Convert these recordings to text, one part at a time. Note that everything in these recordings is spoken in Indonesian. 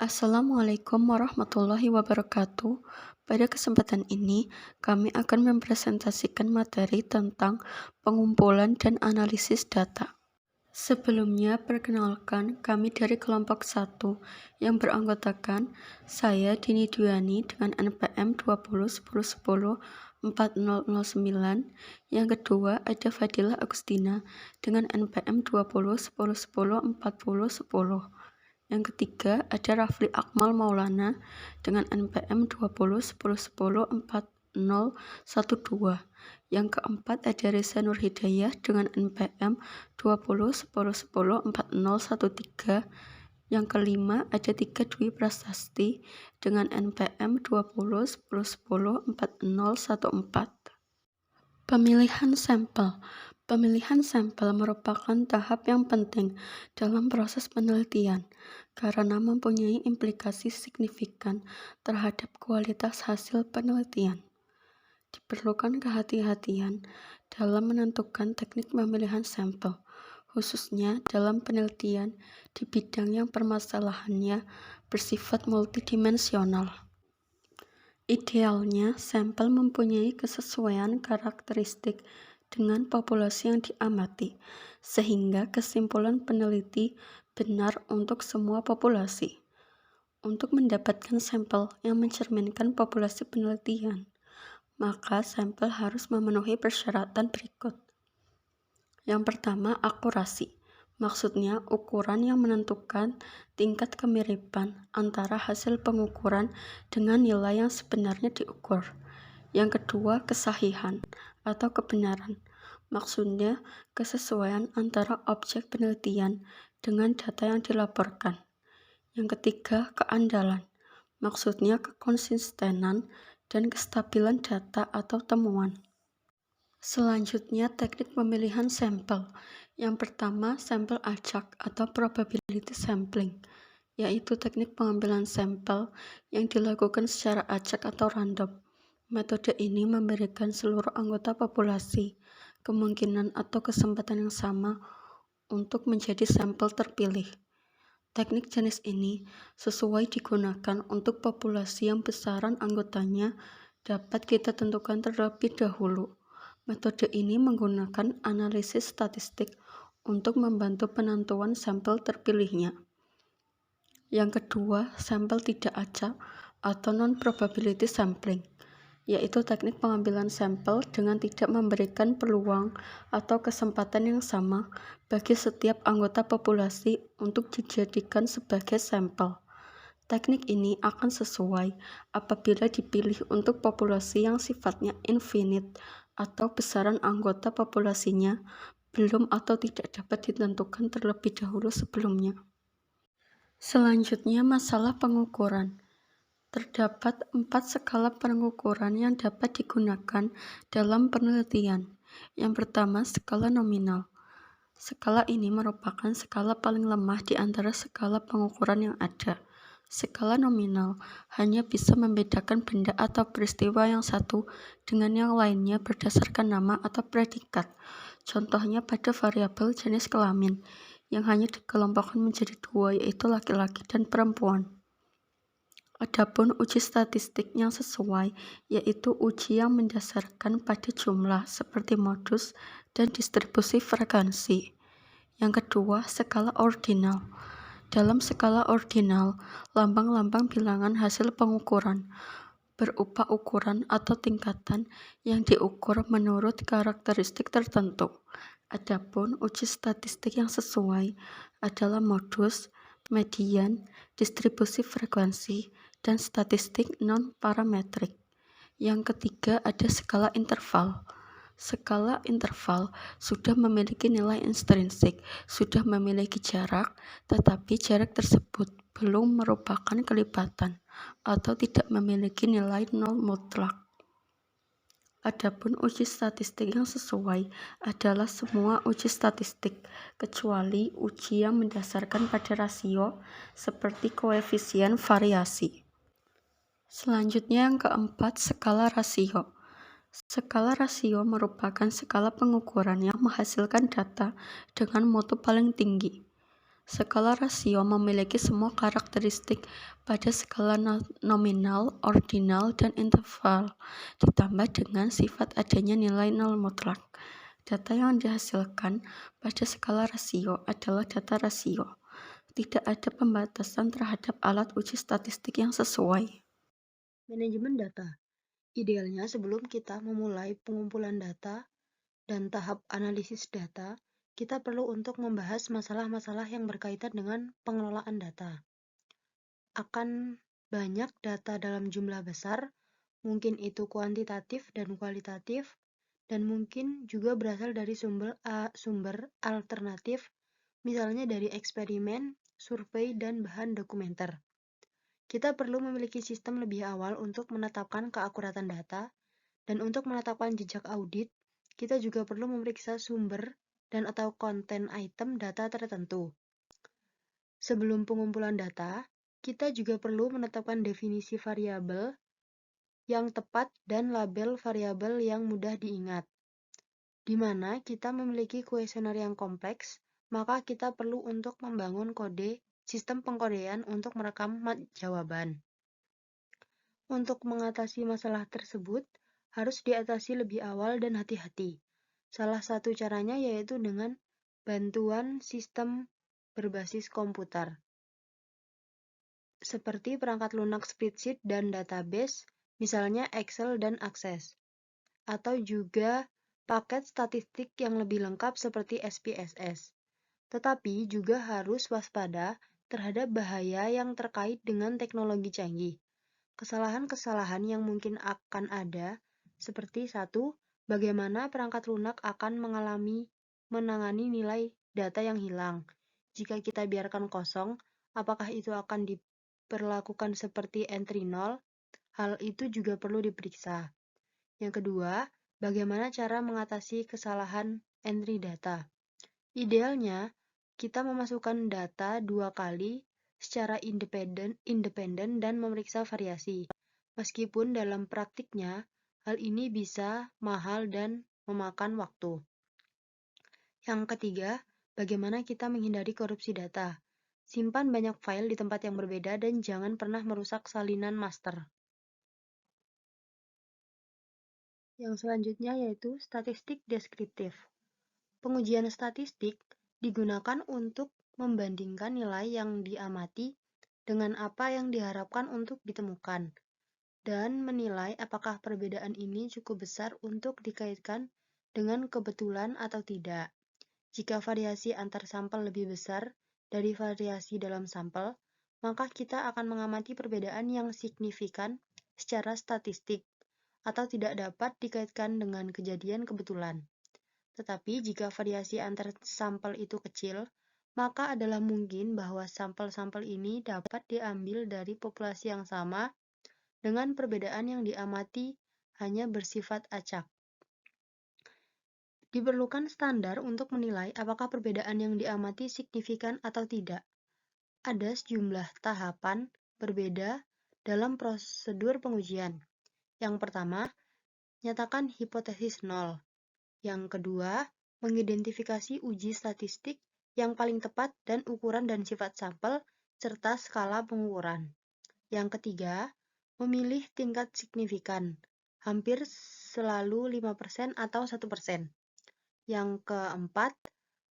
Assalamualaikum warahmatullahi wabarakatuh. Pada kesempatan ini, kami akan mempresentasikan materi tentang pengumpulan dan analisis data. Sebelumnya, perkenalkan, kami dari kelompok 1 yang beranggotakan saya Dini Dwiani dengan NPM 2010101009. Yang kedua ada Fadila Agustina dengan NPM 2010104010. Yang ketiga ada Rafli Akmal Maulana dengan NPM 2010104012. Yang keempat ada Reza Nur Hidayah dengan NPM 2010104013. Yang kelima ada Tika Dwi Prasasti dengan NPM 2010104014. Pemilihan sampel. Pemilihan sampel merupakan tahap yang penting dalam proses penelitian karena mempunyai implikasi signifikan terhadap kualitas hasil penelitian. Diperlukan kehati-hatian dalam menentukan teknik pemilihan sampel, khususnya dalam penelitian di bidang yang permasalahannya bersifat multidimensional. Idealnya, sampel mempunyai kesesuaian karakteristik dengan populasi yang diamati, sehingga kesimpulan peneliti benar untuk semua populasi. Untuk mendapatkan sampel yang mencerminkan populasi penelitian, maka sampel harus memenuhi persyaratan berikut. Yang pertama, akurasi. Maksudnya, ukuran yang menentukan tingkat kemiripan antara hasil pengukuran dengan nilai yang sebenarnya diukur. Yang kedua, kesahihan atau kebenaran. Maksudnya, kesesuaian antara objek penelitian dengan data yang dilaporkan. Yang ketiga, keandalan. Maksudnya, kekonsistenan dan kestabilan data atau temuan. Selanjutnya, teknik pemilihan sampel. Yang pertama, sampel acak atau probability sampling, yaitu teknik pengambilan sampel yang dilakukan secara acak atau random. Metode ini memberikan seluruh anggota populasi kemungkinan atau kesempatan yang sama untuk menjadi sampel terpilih. Teknik jenis ini sesuai digunakan untuk populasi yang besaran anggotanya dapat kita tentukan terlebih dahulu. Metode ini menggunakan analisis statistik untuk membantu penentuan sampel terpilihnya. Yang kedua, sampel tidak acak atau non-probability sampling, yaitu teknik pengambilan sampel dengan tidak memberikan peluang atau kesempatan yang sama bagi setiap anggota populasi untuk dijadikan sebagai sampel. Teknik ini akan sesuai apabila dipilih untuk populasi yang sifatnya infinite atau besaran anggota populasinya belum atau tidak dapat ditentukan terlebih dahulu sebelumnya. Selanjutnya, masalah pengukuran. Terdapat 4 skala pengukuran yang dapat digunakan dalam penelitian. Yang pertama, skala nominal. Skala ini merupakan skala paling lemah di antara skala pengukuran yang ada. Skala nominal hanya bisa membedakan benda atau peristiwa yang satu dengan yang lainnya berdasarkan nama atau predikat. Contohnya pada variabel jenis kelamin yang hanya dikelompokkan menjadi 2, yaitu laki-laki dan perempuan. Adapun uji statistik yang sesuai, yaitu uji yang mendasarkan pada jumlah seperti modus dan distribusi frekuensi. Yang kedua, skala ordinal. Dalam skala ordinal, lambang-lambang bilangan hasil pengukuran berupa ukuran atau tingkatan yang diukur menurut karakteristik tertentu. Adapun uji statistik yang sesuai adalah modus, median, distribusi frekuensi, dan statistik non-parametrik. Yang ketiga ada skala interval. Skala interval sudah memiliki nilai intrinsik, sudah memiliki jarak, tetapi jarak tersebut belum merupakan kelipatan atau tidak memiliki nilai nol mutlak. Adapun uji statistik yang sesuai adalah semua uji statistik, kecuali uji yang mendasarkan pada rasio seperti koefisien variasi. Selanjutnya yang keempat, skala rasio. Skala rasio merupakan skala pengukuran yang menghasilkan data dengan mutu paling tinggi. Skala rasio memiliki semua karakteristik pada skala nominal, ordinal, dan interval, ditambah dengan sifat adanya nilai nol mutlak. Data yang dihasilkan pada skala rasio adalah data rasio. Tidak ada pembatasan terhadap alat uji statistik yang sesuai. Manajemen data. Idealnya sebelum kita memulai pengumpulan data dan tahap analisis data, kita perlu untuk membahas masalah-masalah yang berkaitan dengan pengelolaan data. Akan banyak data dalam jumlah besar, mungkin itu kuantitatif dan kualitatif, dan mungkin juga berasal dari sumber alternatif, misalnya dari eksperimen, survei, dan bahan dokumenter. Kita perlu memiliki sistem lebih awal untuk menetapkan keakuratan data, dan untuk menetapkan jejak audit, kita juga perlu memeriksa sumber dan atau konten item data tertentu. Sebelum pengumpulan data, kita juga perlu menetapkan definisi variabel yang tepat dan label variabel yang mudah diingat. Di mana kita memiliki kuesioner yang kompleks, maka kita perlu untuk membangun sistem pengkodean untuk merekam jawaban. Untuk mengatasi masalah tersebut, harus diatasi lebih awal dan hati-hati. Salah satu caranya yaitu dengan bantuan sistem berbasis komputer, seperti perangkat lunak spreadsheet dan database, misalnya Excel dan Access, atau juga paket statistik yang lebih lengkap seperti SPSS. Tetapi juga harus waspada terhadap bahaya yang terkait dengan teknologi canggih. Kesalahan-kesalahan yang mungkin akan ada, seperti 1. Bagaimana perangkat lunak akan menangani nilai data yang hilang. Jika kita biarkan kosong, apakah itu akan diperlakukan seperti entry 0? Hal itu juga perlu diperiksa. Yang kedua, bagaimana cara mengatasi kesalahan entry data. Idealnya, kita memasukkan data 2 kali secara independen dan memeriksa variasi. Meskipun dalam praktiknya, hal ini bisa mahal dan memakan waktu. Yang ketiga, bagaimana kita menghindari korupsi data. Simpan banyak file di tempat yang berbeda dan jangan pernah merusak salinan master. Yang selanjutnya yaitu statistik deskriptif. Pengujian statistik digunakan untuk membandingkan nilai yang diamati dengan apa yang diharapkan untuk ditemukan, dan menilai apakah perbedaan ini cukup besar untuk dikaitkan dengan kebetulan atau tidak. Jika variasi antar sampel lebih besar dari variasi dalam sampel, maka kita akan mengamati perbedaan yang signifikan secara statistik atau tidak dapat dikaitkan dengan kejadian kebetulan. Tetapi jika variasi antar sampel itu kecil, maka adalah mungkin bahwa sampel-sampel ini dapat diambil dari populasi yang sama dengan perbedaan yang diamati hanya bersifat acak. Diperlukan standar untuk menilai apakah perbedaan yang diamati signifikan atau tidak. Ada sejumlah tahapan berbeda dalam prosedur pengujian. Yang pertama, nyatakan hipotesis nol. Yang kedua, mengidentifikasi uji statistik yang paling tepat dan ukuran dan sifat sampel, serta skala pengukuran. Yang ketiga, memilih tingkat signifikan, hampir selalu 5% atau 1%. Yang keempat,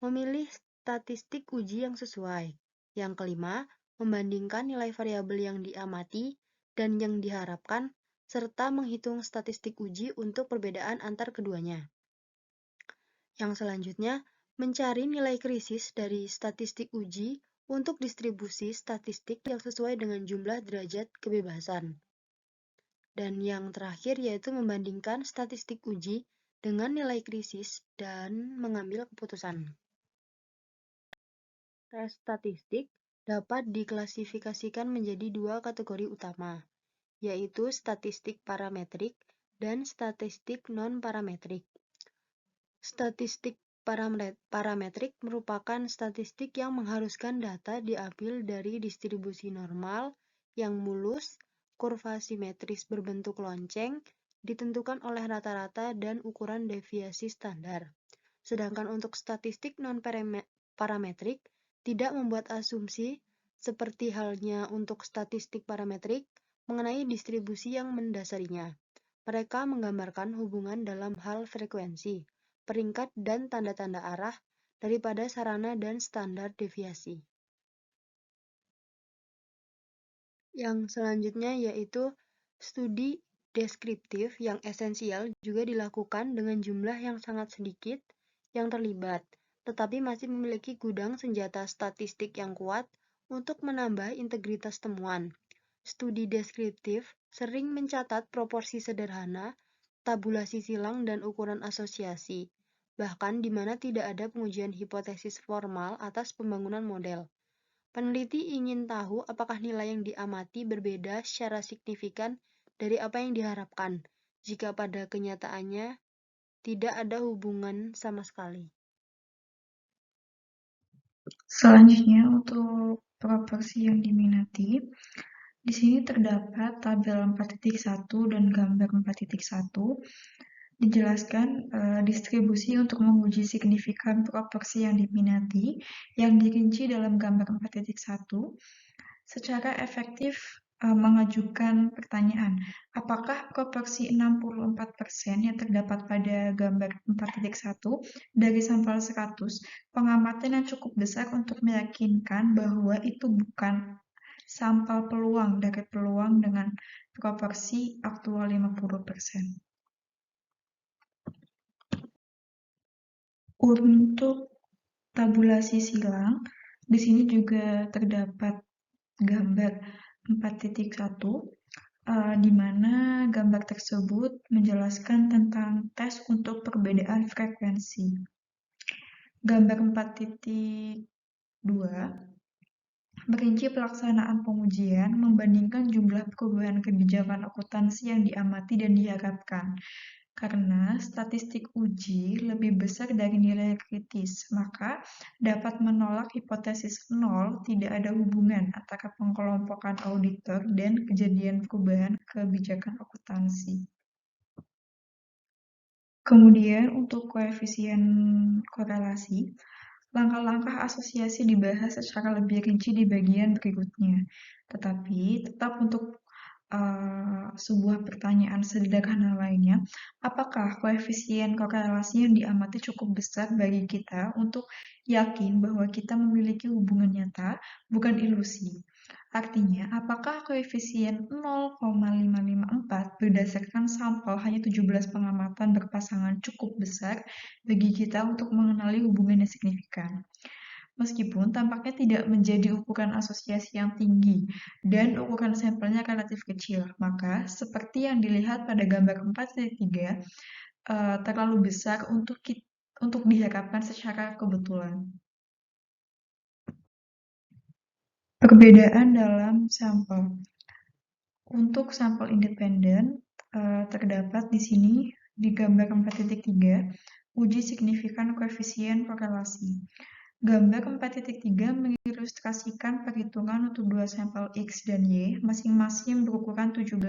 memilih statistik uji yang sesuai. Yang kelima, membandingkan nilai variabel yang diamati dan yang diharapkan, serta menghitung statistik uji untuk perbedaan antar keduanya. Yang selanjutnya, mencari nilai krisis dari statistik uji untuk distribusi statistik yang sesuai dengan jumlah derajat kebebasan. Dan yang terakhir yaitu membandingkan statistik uji dengan nilai krisis dan mengambil keputusan. Tes statistik dapat diklasifikasikan menjadi 2 kategori utama, yaitu statistik parametrik dan statistik non-parametrik. Statistik parametrik merupakan statistik yang mengharuskan data diambil dari distribusi normal yang mulus, kurva simetris berbentuk lonceng, ditentukan oleh rata-rata dan ukuran deviasi standar. Sedangkan untuk statistik non-parametrik tidak membuat asumsi seperti halnya untuk statistik parametrik mengenai distribusi yang mendasarinya. Mereka menggambarkan hubungan dalam hal frekuensi, peringkat, dan tanda-tanda arah daripada sarana dan standar deviasi. Yang selanjutnya yaitu studi deskriptif yang esensial juga dilakukan dengan jumlah yang sangat sedikit yang terlibat, tetapi masih memiliki gudang senjata statistik yang kuat untuk menambah integritas temuan. Studi deskriptif sering mencatat proporsi sederhana, tabulasi silang, dan ukuran asosiasi, bahkan di mana tidak ada pengujian hipotesis formal atas pembangunan model. Peneliti ingin tahu apakah nilai yang diamati berbeda secara signifikan dari apa yang diharapkan, jika pada kenyataannya tidak ada hubungan sama sekali. Selanjutnya, untuk proporsi yang diminati, di sini terdapat tabel 4.1 dan gambar 4.1. Dijelaskan distribusi untuk menguji signifikan proporsi yang diminati yang dirinci dalam gambar 4.1 secara efektif mengajukan pertanyaan, apakah proporsi 64% yang terdapat pada gambar 4.1 dari sampel 100 pengamatan yang cukup besar untuk meyakinkan bahwa itu bukan sampel peluang dari peluang dengan proporsi aktual 50%. Untuk tabulasi silang, di sini juga terdapat gambar 4.1, di mana gambar tersebut menjelaskan tentang tes untuk perbedaan frekuensi. Gambar 4.2 merinci pelaksanaan pengujian membandingkan jumlah perubahan kebijakan akuntansi yang diamati dan diharapkan. Karena statistik uji lebih besar dari nilai kritis, maka dapat menolak hipotesis nol tidak ada hubungan antara pengkelompokan auditor dan kejadian perubahan kebijakan akuntansi. Kemudian untuk koefisien korelasi, langkah-langkah asosiasi dibahas secara lebih rinci di bagian berikutnya. Tetapi tetap untuk sebuah pertanyaan sederhana lainnya, apakah koefisien korelasi yang diamati cukup besar bagi kita untuk yakin bahwa kita memiliki hubungan nyata, bukan ilusi? Artinya, apakah koefisien 0,554 berdasarkan sampel hanya 17 pengamatan berpasangan cukup besar bagi kita untuk mengenali hubungan yang signifikan? Meskipun tampaknya tidak menjadi ukuran asosiasi yang tinggi dan ukuran sampelnya relatif kecil, maka seperti yang dilihat pada gambar 4.3, terlalu besar untuk diharapkan secara kebetulan. Perbedaan dalam sampel. Untuk sampel independen, terdapat di sini di gambar 4.3, uji signifikan koefisien korelasi. Gambar 4.3 mengilustrasikan perhitungan untuk dua sampel X dan Y, masing-masing berukuran 17.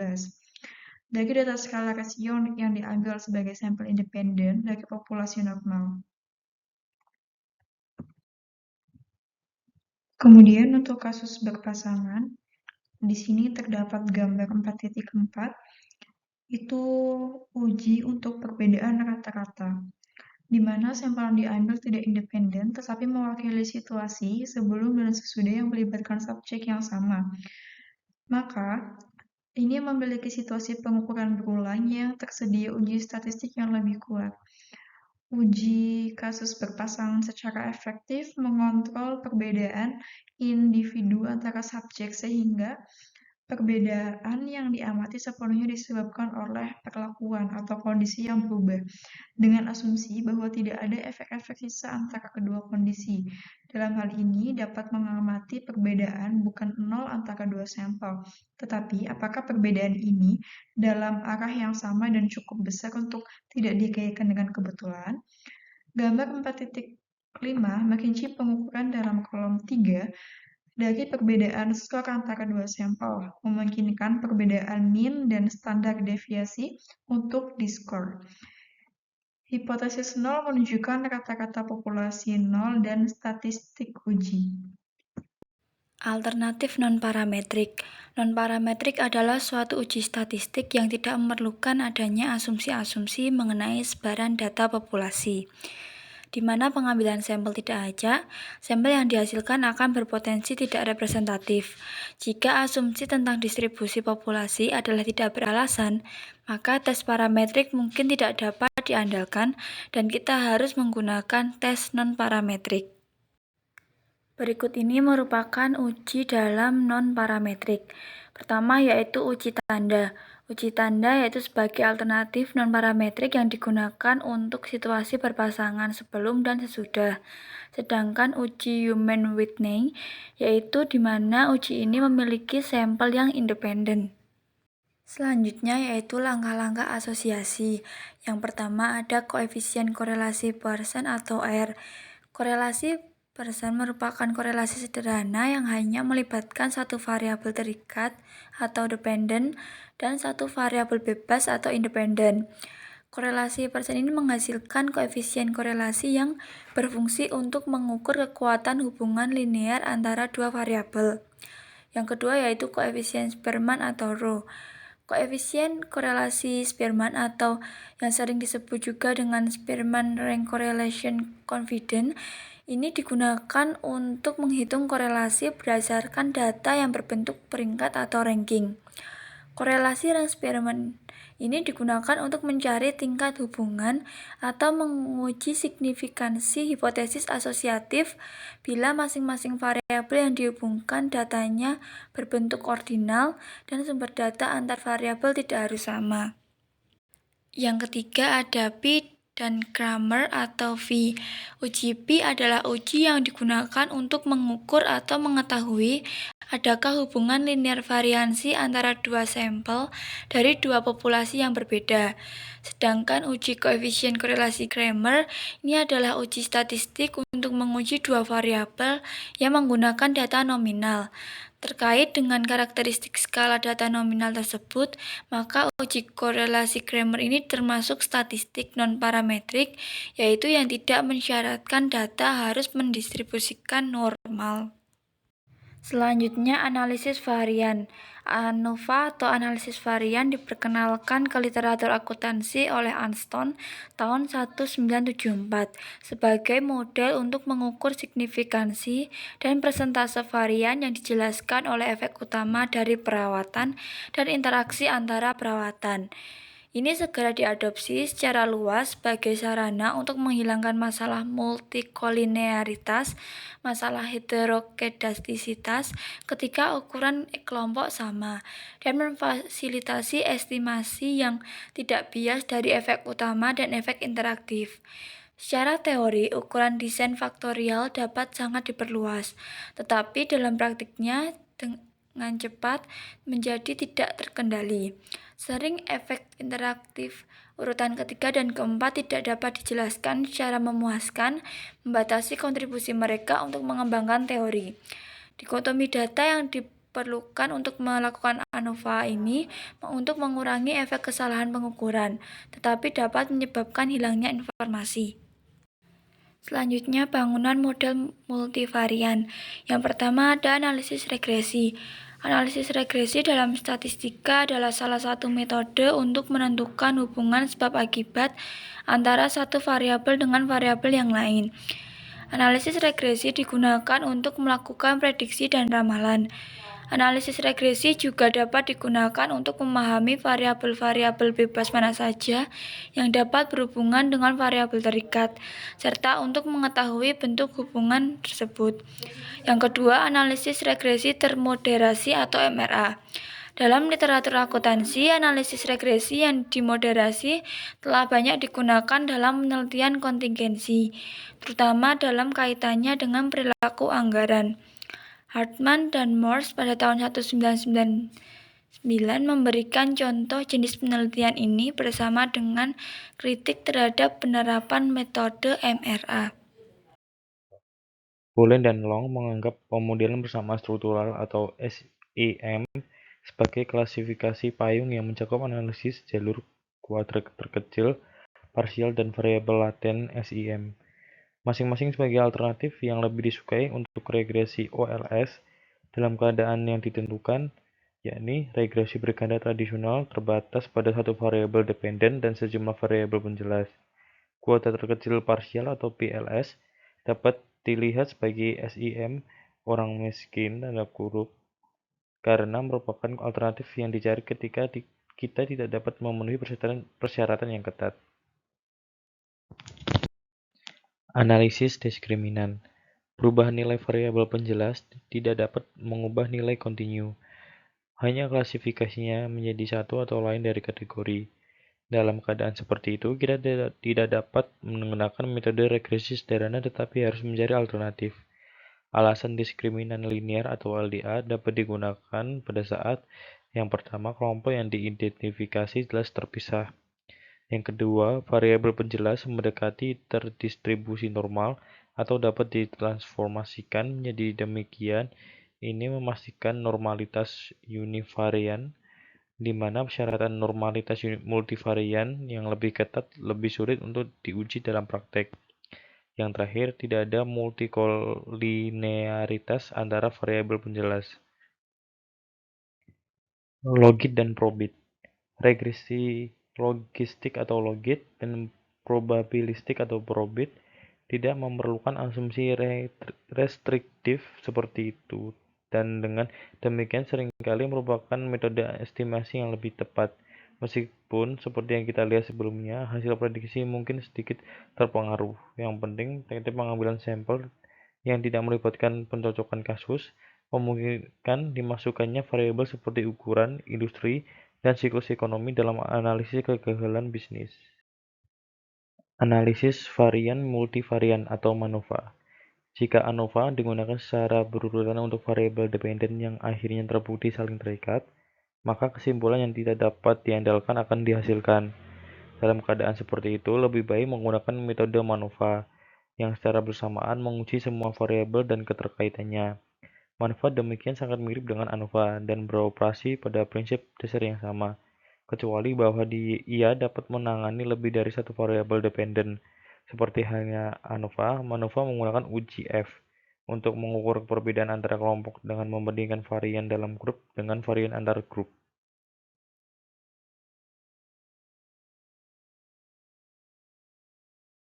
Dari data skala rasio yang diambil sebagai sampel independen dari populasi normal. Kemudian untuk kasus berpasangan, di sini terdapat gambar 4.4, itu uji untuk perbedaan rata-rata, di mana sampel yang diambil tidak independen tetapi mewakili situasi sebelum dan sesudah yang melibatkan subjek yang sama. Maka, ini memiliki situasi pengukuran berulang yang tersedia uji statistik yang lebih kuat. Uji kasus berpasangan secara efektif mengontrol perbedaan individu antara subjek sehingga perbedaan yang diamati sepenuhnya disebabkan oleh perlakuan atau kondisi yang berubah, dengan asumsi bahwa tidak ada efek-efek sisa antara kedua kondisi. Dalam hal ini dapat mengamati perbedaan bukan nol antara dua sampel, tetapi apakah perbedaan ini dalam arah yang sama dan cukup besar untuk tidak dikaitkan dengan kebetulan. Gambar 4.5 merinci pengukuran dalam kolom 3 dari perbedaan skor antara dua sampel, memungkinkan perbedaan mean dan standar deviasi untuk diskor. Hipotesis nol menunjukkan rata-rata populasi nol dan statistik uji. Alternatif non-parametrik. Non-parametrik adalah suatu uji statistik yang tidak memerlukan adanya asumsi-asumsi mengenai sebaran data populasi, di mana pengambilan sampel tidak acak, sampel yang dihasilkan akan berpotensi tidak representatif. Jika asumsi tentang distribusi populasi adalah tidak beralasan, maka tes parametrik mungkin tidak dapat diandalkan dan kita harus menggunakan tes non-parametrik. Berikut ini merupakan uji dalam non-parametrik. Pertama yaitu uji tanda. Uji tanda yaitu sebagai alternatif non-parametrik yang digunakan untuk situasi berpasangan sebelum dan sesudah. Sedangkan uji Human-Whitney yaitu di mana uji ini memiliki sampel yang independen. Selanjutnya yaitu langkah-langkah asosiasi. Yang pertama ada koefisien korelasi Pearson atau R. Korelasi Pearson merupakan korelasi sederhana yang hanya melibatkan satu variabel terikat atau dependen dan satu variabel bebas atau independen. Korelasi Pearson ini menghasilkan koefisien korelasi yang berfungsi untuk mengukur kekuatan hubungan linear antara dua variabel. Yang kedua yaitu koefisien Spearman atau Rho. Koefisien korelasi Spearman atau yang sering disebut juga dengan Spearman Rank Correlation Confidence ini digunakan untuk menghitung korelasi berdasarkan data yang berbentuk peringkat atau ranking. Korelasi rank Spearman ini digunakan untuk mencari tingkat hubungan atau menguji signifikansi hipotesis asosiatif bila masing-masing variabel yang dihubungkan datanya berbentuk ordinal dan sumber data antar variabel tidak harus sama. Yang ketiga ada Pi dan Kramer atau V. Uji Pi adalah uji yang digunakan untuk mengukur atau mengetahui adakah hubungan linear variansi antara dua sampel dari dua populasi yang berbeda. Sedangkan uji koefisien korelasi Kramer ini adalah uji statistik untuk menguji dua variabel yang menggunakan data nominal. Terkait dengan karakteristik skala data nominal tersebut, maka uji korelasi Kramer ini termasuk statistik non-parametrik, yaitu yang tidak mensyaratkan data harus mendistribusikan normal. Selanjutnya, analisis varian. ANOVA atau analisis varian diperkenalkan ke literatur akuntansi oleh Anston tahun 1974 sebagai model untuk mengukur signifikansi dan persentase varian yang dijelaskan oleh efek utama dari perawatan dan interaksi antara perawatan. Ini segera diadopsi secara luas sebagai sarana untuk menghilangkan masalah multikolinearitas, masalah heterokedastisitas ketika ukuran kelompok sama, dan memfasilitasi estimasi yang tidak bias dari efek utama dan efek interaktif. Secara teori, ukuran desain faktorial dapat sangat diperluas, tetapi dalam praktiknya dengan cepat menjadi tidak terkendali. Sering efek interaktif urutan ketiga dan keempat tidak dapat dijelaskan secara memuaskan, membatasi kontribusi mereka untuk mengembangkan teori. Dikotomi data yang diperlukan untuk melakukan ANOVA ini untuk mengurangi efek kesalahan pengukuran, tetapi dapat menyebabkan hilangnya informasi. Selanjutnya, bangunan model multivarian. Yang pertama ada analisis regresi. Analisis regresi dalam statistika adalah salah satu metode untuk menentukan hubungan sebab akibat antara satu variabel dengan variabel yang lain. Analisis regresi digunakan untuk melakukan prediksi dan ramalan. Analisis regresi juga dapat digunakan untuk memahami variabel-variabel bebas mana saja yang dapat berhubungan dengan variabel terikat, serta untuk mengetahui bentuk hubungan tersebut. Yang kedua, analisis regresi termoderasi atau MRA. Dalam literatur akuntansi, analisis regresi yang dimoderasi telah banyak digunakan dalam penelitian kontingensi, terutama dalam kaitannya dengan perilaku anggaran. Hartman dan Morse pada tahun 1999 memberikan contoh jenis penelitian ini bersama dengan kritik terhadap penerapan metode MRA. Bolen dan Long menganggap pemodelan bersama struktural atau SEM sebagai klasifikasi payung yang mencakup analisis jalur kuadrat terkecil parsial, dan variabel laten SIM. Masing-masing sebagai alternatif yang lebih disukai untuk regresi OLS dalam keadaan yang ditentukan, yakni regresi berganda tradisional terbatas pada satu variabel dependen dan sejumlah variabel penjelas. Kuota terkecil parsial atau PLS dapat dilihat sebagai SIM orang miskin karena merupakan alternatif yang dicari ketika kita tidak dapat memenuhi persyaratan yang ketat. Analisis diskriminan. Perubahan nilai variabel penjelas tidak dapat mengubah nilai kontinu. Hanya klasifikasinya menjadi satu atau lain dari kategori. Dalam keadaan seperti itu, kita tidak dapat menggunakan metode regresi sederhana tetapi harus mencari alternatif. Alasan diskriminan linear atau LDA dapat digunakan pada saat yang pertama, kelompok yang diidentifikasi jelas terpisah. Yang kedua, variabel penjelas mendekati terdistribusi normal atau dapat ditransformasikan menjadi demikian. Ini memastikan normalitas univarian, di mana persyaratan normalitas multivarian yang lebih ketat lebih sulit untuk diuji dalam praktek. Yang terakhir, tidak ada multikolinearitas antara variabel penjelas. Logit dan probit. Regresi logistik atau logit dan probabilistik atau probit tidak memerlukan asumsi restriktif seperti itu, dan dengan demikian seringkali merupakan metode estimasi yang lebih tepat. Meskipun seperti yang kita lihat sebelumnya, hasil prediksi mungkin sedikit terpengaruh. Yang penting, teknik pengambilan sampel yang tidak melibatkan pencocokan kasus memungkinkan dimasukkannya variabel seperti ukuran, industri, dan siklus ekonomi dalam analisis kegagalan bisnis. Analisis varian multivarian atau MANOVA. Jika ANOVA digunakan secara berurutan untuk variabel dependen yang akhirnya terbukti saling terikat, maka kesimpulan yang tidak dapat diandalkan akan dihasilkan. Dalam keadaan seperti itu, lebih baik menggunakan metode MANOVA, yang secara bersamaan menguji semua variabel dan keterkaitannya. MANOVA demikian sangat mirip dengan ANOVA dan beroperasi pada prinsip dasar yang sama, kecuali bahwa ia dapat menangani lebih dari satu variabel dependen. Seperti halnya ANOVA, MANOVA menggunakan uji F untuk mengukur perbedaan antara kelompok dengan membandingkan varian dalam grup dengan varian antar grup.